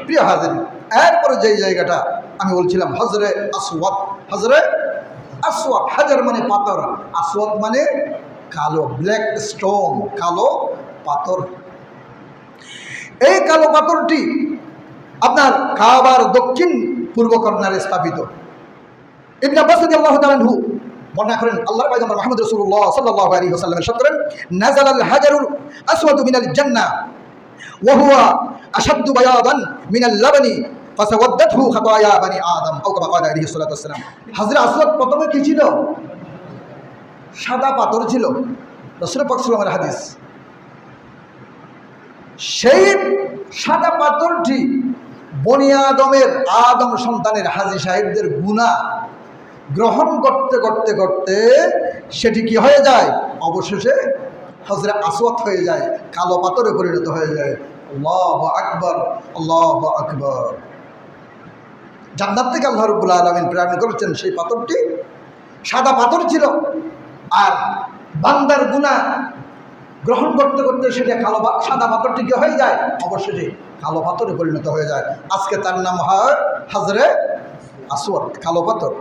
প্রিয় হাজির, এরপরে যেই জায়গাটা আমি বলছিলাম হজরে আসওয়াদ। হজরে আসওয়াদ, হাজার মানে পাথর, আসওয়াদ মানে কালো, ব্ল্যাক স্টোন, কালো পাথর। এই কালো পাথরটি আপনার কাবার দক্ষিণ পূর্ব কর্নারে স্থাপিত। ইবনে আব্বাস রাদিয়াল্লাহু তাআলা আনহু বর্ণনা করেন, আল্লাহর পয়গম্বর মুহাম্মদ রাসূলুল্লাহ সাল্লাল্লাহু আলাইহি ওয়াসাল্লাম ইরশাদ করেন, নাযালাল হাজারুল আসওয়াদু মিনাল জান্নাহ ওয়া হুয়া আশাদ্দু বায়াদান মিনাল লাবানি ফাসাওয়াদাতহু খাতায়া বানি আদম, আও কামা ক্বালা আলাইহিস সালাতু ওয়াসসালাম। হযরত আসওয়াদ প্রথমে কি ছিল? সাদা পাথর ছিল। রাসূল পাক সাল্লাল্লাহু আলাইহি হাদিস। সেই সাদা পাথরটি বনি আদমের, আদম সন্তানের হাজী সাহেবদের গুনাহ গ্রহণ করতে করতে করতে সেটি কি হয়ে যায়? অবশেষে হজরে আসওয়াদ হয়ে যায়, কালো পাথরে পরিণত হয়ে যায়। আল্লাহু আকবার, আল্লাহু আকবার। জান্নাত থেকে আল্লাহ রাব্বুল আলামিন প্রেরণ করেছেন সেই পাথরটি সাদা পাথর ছিল, আর বান্দার গুনাহ গ্রহণ করতে করতে সেটা কালো, সাদা পাথরটি কি হয়ে যায়? অবশেষে কালো পাথরে পরিণত হয়ে যায়। আজকে তার নাম হয় হজরে আসওয়াদ, কালো পাথর।